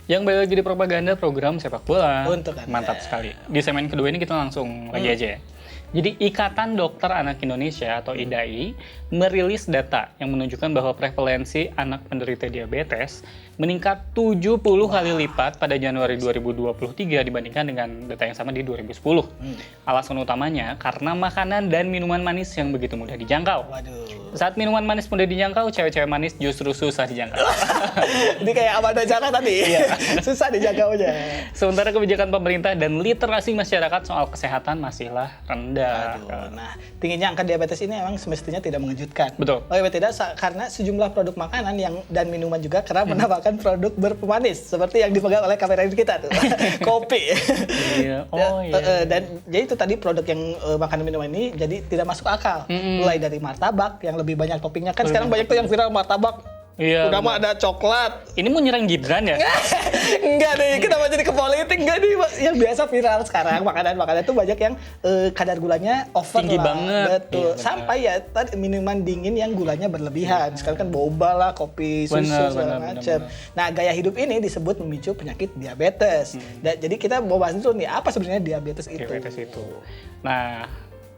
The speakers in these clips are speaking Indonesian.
Yang balik lagi di propaganda program sepak bola. Untuk Anda. Mantap sekali. Di segmen kedua ini kita langsung lagi aja ya. Jadi Ikatan Dokter Anak Indonesia atau IDAI merilis data yang menunjukkan bahwa prevalensi anak penderita diabetes meningkat 70 kali lipat pada Januari 2023 dibandingkan dengan data yang sama di 2010. Alasan utamanya karena makanan dan minuman manis yang begitu mudah dijangkau. Waduh. Saat minuman manis mudah dijangkau, cewek-cewek manis justru susah dijangkau. Ini kayak Amanda Jaka tadi. Susah dijangkaunya. Sementara kebijakan pemerintah dan literasi masyarakat soal kesehatan masihlah rendah. Aduh, nah tingginya angka diabetes ini memang semestinya tidak mengejutkan. Betul. Oh iya tidak, karena sejumlah produk makanan dan minuman juga kerap menambahkan produk berpemanis seperti yang dipegang oleh kamera kita tuh, kopi. Iya. Oh iya. Dan jadi itu tadi produk yang makanan minuman ini jadi tidak masuk akal. Mulai dari martabak yang lebih banyak toppingnya kan sekarang banyak tuh yang viral martabak. Iya. Udah mah ada coklat. Ini mau nyerang Gibran ya? Enggak deh, kenapa jadi ke politik? Enggak deh, yang biasa viral sekarang makanan-makanan tuh banyak yang kadar gulanya over tinggi lah. banget. Betul. Iya, sampai ya tadi minuman dingin yang gulanya berlebihan. Sekarang kan boba lah, kopi, susu segala macam. Nah, gaya hidup ini disebut memicu penyakit diabetes. Jadi kita mau bahas dulu nih, apa sebenarnya diabetes itu? Diabetes itu. Nah,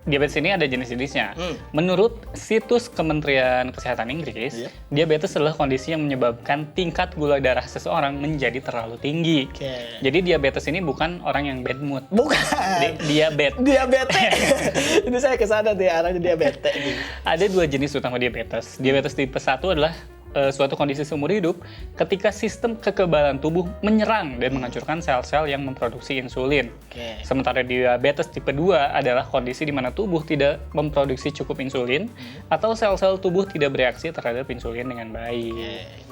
diabetes ini ada jenis-jenisnya. Menurut situs Kementerian Kesehatan Inggris, diabetes adalah kondisi yang menyebabkan tingkat gula darah seseorang menjadi terlalu tinggi. Jadi diabetes ini bukan orang yang bad mood. Bukan. Diabetes. Ini saya kesana deh arahnya diabetes. Ada dua jenis utama diabetes. Diabetes tipe 1 adalah suatu kondisi seumur hidup ketika sistem kekebalan tubuh menyerang dan menghancurkan sel-sel yang memproduksi insulin. Sementara diabetes tipe 2 adalah kondisi di mana tubuh tidak memproduksi cukup insulin atau sel-sel tubuh tidak bereaksi terhadap insulin dengan baik.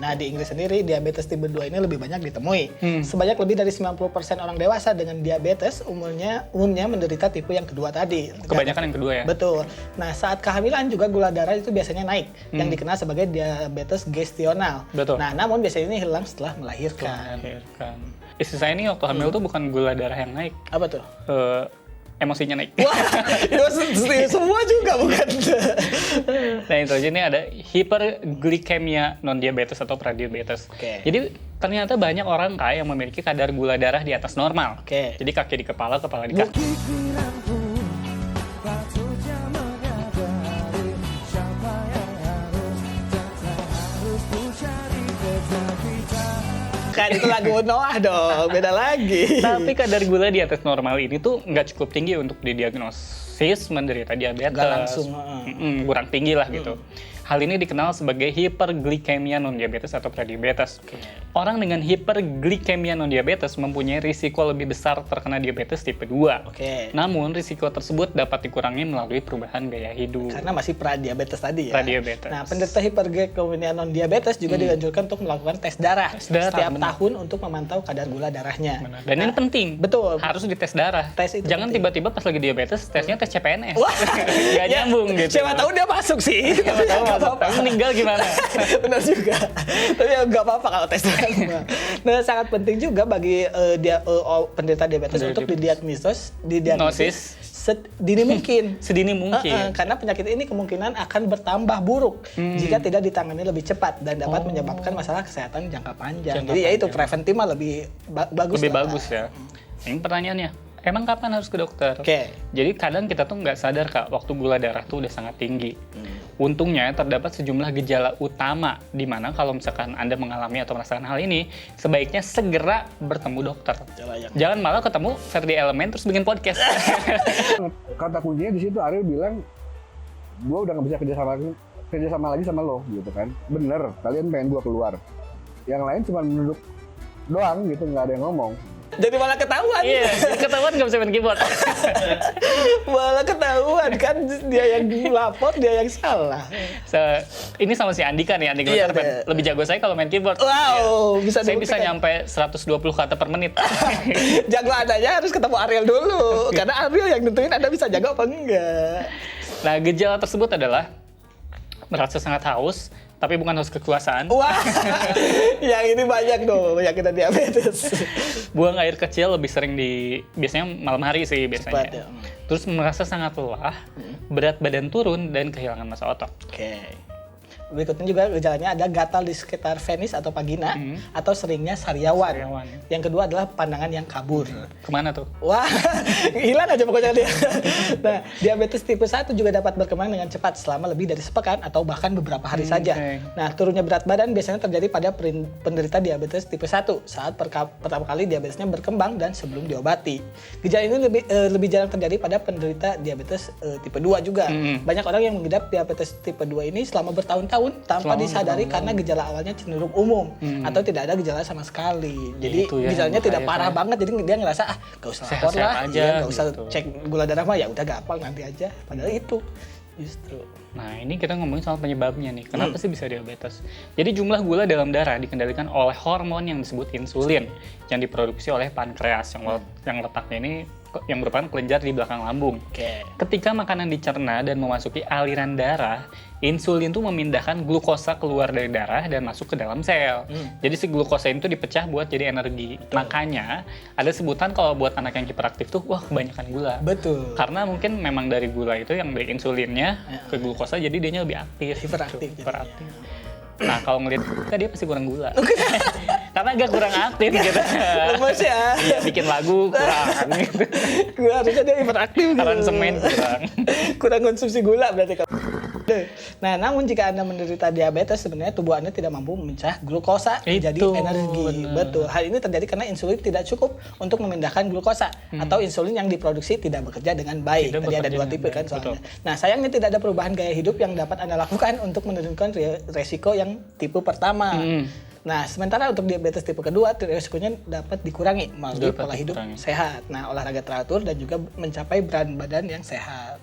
Nah, di Inggris sendiri diabetes tipe 2 ini lebih banyak ditemui. Sebanyak lebih dari 90% orang dewasa dengan diabetes umumnya menderita tipe yang kedua tadi. Kebanyakan yang kedua ya? Betul. Nah, saat kehamilan juga gula darah itu biasanya naik yang dikenal sebagai diabetes gestional. Betul. Nah, namun biasanya ini hilang setelah melahirkan. Istri saya ini waktu hamil tuh bukan gula darah yang naik. Apa tuh? Emosinya naik. Wah, itu semua juga bukan. Nah, itu aja ini ada hiperglikemia non-diabetes atau pradiabetes. Jadi ternyata banyak orang yang memiliki kadar gula darah di atas normal. Jadi kaki di kepala, kepala di kaki. Kan itu lagu Noah dong, beda lagi. Tapi kadar gula di atas normal ini tuh nggak cukup tinggi untuk didiagnosis menderita diabetes. Nggak langsung. Kurang tinggi lah gitu. Hal ini dikenal sebagai hiperglikemia non-diabetes atau prediabetes. Orang dengan hiperglikemia non-diabetes mempunyai risiko lebih besar terkena diabetes tipe 2. Namun, risiko tersebut dapat dikurangi melalui perubahan gaya hidup. Karena masih pradiabetes tadi ya. Pradiabetes. Nah, penderita hiperglikemia non-diabetes juga dianjurkan untuk melakukan tes darah setiap tahun untuk memantau kadar gula darahnya. Dan ini penting. Betul. Harus dites darah. Jangan penting. tiba-tiba pas lagi diabetes, tesnya tes CPNS. Gak nyambung gitu. Siapa tahu dia masuk sih. Siapa tahu tapi meninggal gimana? Benar juga. Tapi ya nggak apa-apa kalau tes darah. Nah, sangat penting juga bagi penderita diabetes untuk didiagnosis sedini mungkin. Sedini mungkin. Karena penyakit ini kemungkinan akan bertambah buruk jika tidak ditangani lebih cepat dan dapat menyebabkan masalah kesehatan jangka panjang. Jadi ya itu preventif mah lebih bagus. Lebih bagus ya. Ini pertanyaannya. Emang kapan harus ke dokter? Jadi kadang kita tuh nggak sadar Kak, waktu gula darah tuh udah sangat tinggi. Untungnya terdapat sejumlah gejala utama di mana kalau misalkan Anda mengalami atau merasakan hal ini, sebaiknya segera bertemu dokter. Jangan malah ketemu Ferdi Elemen terus bikin podcast. Kata kuncinya di situ Ariel bilang, gue udah nggak bisa kerjasama lagi sama lo, gitu kan? Bener, kalian pengen gue keluar. Yang lain cuma duduk doang gitu, nggak ada yang ngomong. Jadi malah ketahuan. Iya, ketahuan nggak bisa main keyboard. Malah ketahuan kan dia yang lapor, dia yang salah. Ini sama si Andika nih, Andika lebih jago saya kalau main keyboard. Wow, saya bisa nyampe 120 kata per menit. Jago adanya harus ketemu Ariel dulu, karena Ariel yang nentuin Anda bisa jago apa enggak. Nah, gejala tersebut adalah merasa sangat haus, tapi bukan haus kekuasaan. Wah, yang ini banyak dong, penyakit diabetes. Buang air kecil lebih sering biasanya malam hari sih biasanya. Terus merasa sangat lelah, berat badan turun, dan kehilangan massa otot. Berikutnya juga gejalanya ada gatal di sekitar penis atau vagina atau seringnya sariawan. Yang kedua adalah pandangan yang kabur. Kemana tuh? Wah, hilang aja pokoknya dia. Nah, diabetes tipe 1 juga dapat berkembang dengan cepat selama lebih dari sepekan atau bahkan beberapa hari saja. Nah, turunnya berat badan biasanya terjadi pada penderita diabetes tipe 1 saat pertama kali diabetesnya berkembang dan sebelum diobati. Gejala ini lebih jarang terjadi pada penderita diabetes tipe 2 juga. Banyak orang yang mengidap diabetes tipe 2 ini selama bertahun-tahun tanpa disadari karena gejala awalnya cenderung umum atau tidak ada gejala sama sekali. Jadi gejalanya tidak parah banget, jadi dia ngerasa gak usah lapor lah, gak usah cek gula darah mah ya udah gampang nanti aja. Padahal itu justru. Nah, ini kita ngomongin soal penyebabnya nih. Kenapa sih bisa diabetes? Jadi jumlah gula dalam darah dikendalikan oleh hormon yang disebut insulin yang diproduksi oleh pankreas yang letaknya ini yang merupakan kelenjar di belakang lambung. Ketika makanan dicerna dan memasuki aliran darah, insulin itu memindahkan glukosa keluar dari darah dan masuk ke dalam sel. Jadi si glukosa itu dipecah buat jadi energi. Makanya ada sebutan kalau buat anak yang hiperaktif tuh, wah kebanyakan gula. Betul. Karena mungkin memang dari gula itu yang dari insulinnya ke glukosa jadi dianya lebih aktif. Hiperaktif. Nah, kalau ngeliat dia pasti kurang gula. Karena agak kurang aktif gitu. Lemes ya. Iya, bikin lagu kurang gitu. Harusnya dia hiperaktif. Aransemen kurang. Kurang konsumsi gula berarti kalau. Nah, namun jika Anda menderita diabetes, sebenarnya tubuh Anda tidak mampu memecah glukosa menjadi energi. Betul. Hal ini terjadi karena insulin tidak cukup untuk memindahkan glukosa atau insulin yang diproduksi tidak bekerja dengan baik. Tadi ada dua tipe kan soalnya. Nah, sayangnya tidak ada perubahan gaya hidup yang dapat Anda lakukan untuk menurunkan resiko yang tipe pertama. Nah, sementara untuk diabetes tipe kedua, risikonya dapat dikurangi melalui pola hidup sehat. Nah, olahraga teratur dan juga mencapai berat badan yang sehat.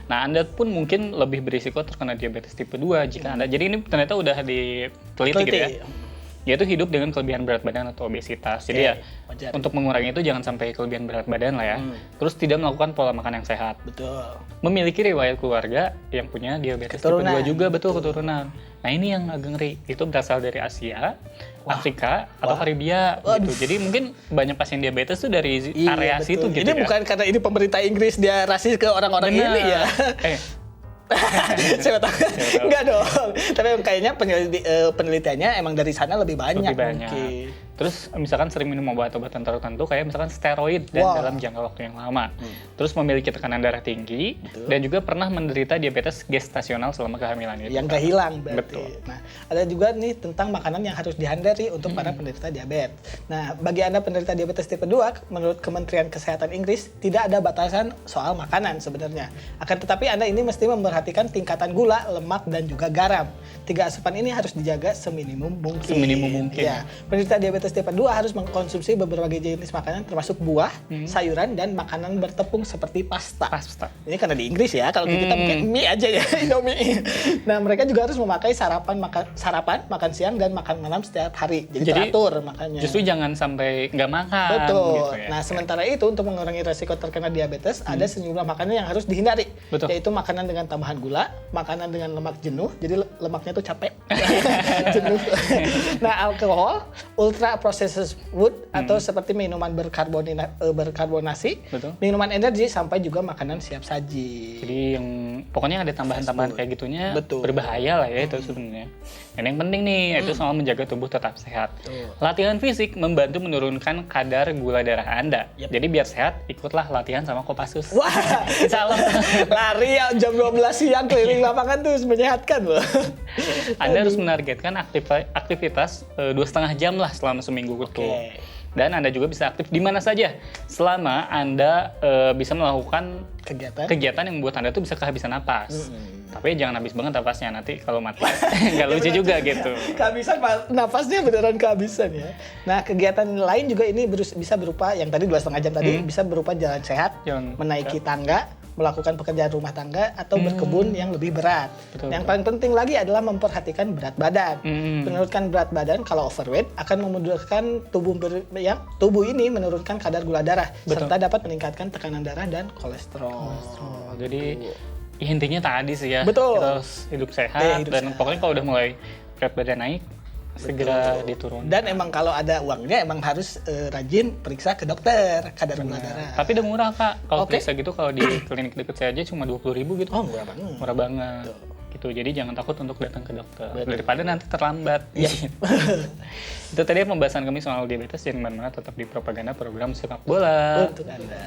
Nah, Anda pun mungkin lebih berisiko terkena diabetes tipe 2 jika Anda, jadi ini ternyata udah diteliti gitu ya. Yaitu hidup dengan kelebihan berat badan atau obesitas. Jadi ya, wajar. Untuk mengurangi itu jangan sampai kelebihan berat badan lah ya. Terus tidak melakukan pola makan yang sehat. Betul. Memiliki riwayat keluarga yang punya diabetes tipe 2 juga, betul, keturunan. Nah, ini yang agak ngeri. Itu berasal dari Asia, Afrika, atau Karibia gitu. Jadi mungkin banyak pasien diabetes tuh dari area situ gitu. Ini bukan karena ini pemerintah Inggris dia rasis ke orang-orang ini ya. Siapa tahu. Enggak dong. Tapi kayaknya penelitiannya emang dari sana lebih banyak. Mungkin. Terus misalkan sering minum obat-obatan tertentu kayak misalkan steroid dan dalam jangka waktu yang lama. Terus memiliki tekanan darah tinggi dan juga pernah menderita diabetes gestasional selama kehamilan itu. Yang gak hilang berarti. Betul. Nah, ada juga nih tentang makanan yang harus dihindari untuk para penderita diabetes. Nah, bagi Anda penderita diabetes tipe 2, menurut Kementerian Kesehatan Inggris tidak ada batasan soal makanan sebenarnya. Akan tetapi Anda ini mesti memperhatikan tingkatan gula, lemak dan juga garam. 3 asupan ini harus dijaga seminimum mungkin. Ya, penderita diabetes tipe 2 harus mengkonsumsi beberapa jenis makanan termasuk buah, sayuran, dan makanan bertepung seperti pasta. Ini karena di Inggris ya, kalau kita mungkin mie aja ya, Indomie. Nah, mereka juga harus memakai sarapan, makan siang, dan makan malam setiap hari. Jadi teratur makannya. Justru jangan sampai nggak makan. Betul. Gitu ya. Nah, sementara itu untuk mengurangi resiko terkena diabetes, ada sejumlah makanan yang harus dihindari. Yaitu makanan dengan tambahan gula, makanan dengan lemak jenuh, jadi lemaknya tuh capek. Jenuh. Nah, alkohol, ultra processed food atau seperti minuman berkarbonasi, minuman energi sampai juga makanan siap saji. Jadi yang pokoknya ada tambahan-tambahan kayak gitunya berbahaya lah ya itu sebenarnya. Dan yang penting nih itu soal menjaga tubuh tetap sehat. Latihan fisik membantu menurunkan kadar gula darah Anda. Jadi biar sehat ikutlah latihan sama Kopassus. Wah, insya Allah. Lari jam 12 siang keliling lapangan tuh menyehatkan loh. Anda harus menargetkan aktivitas 2,5 jam lah selama seminggu itu. Dan Anda juga bisa aktif di mana saja selama Anda bisa melakukan kegiatan yang membuat Anda tuh bisa kehabisan napas. Tapi jangan habis banget napasnya, nanti kalau mati nggak lucu juga gitu. Kehabisan napasnya beneran kehabisan ya. Nah, kegiatan lain juga ini bisa berupa yang tadi 2,5 jam tadi bisa berupa jalan sehat, menaiki tangga, melakukan pekerjaan rumah tangga atau berkebun yang lebih berat. Yang paling penting lagi adalah memperhatikan berat badan. Menurunkan berat badan kalau overweight akan memudahkan tubuh ini menurunkan kadar gula darah serta dapat meningkatkan tekanan darah dan kolesterol. Jadi intinya tadi sih ya, kita harus hidup sehat dan pokoknya kalau udah mulai berat badan naik segera diturunkan. Dan emang kalau ada uangnya emang harus rajin periksa ke dokter kadar gula darah. Tapi udah murah Kak. Kalau periksa gitu kalau di klinik dekat saya aja cuma 20.000 gitu. Oh, murah banget. Murah banget. gitu. Jadi jangan takut untuk datang ke dokter Betul. daripada nanti terlambat. Iya. Itu tadi pembahasan kami soal diabetes. Jangan kemana-mana, tetap di Propaganda, program sepak bola. Untuk Anda.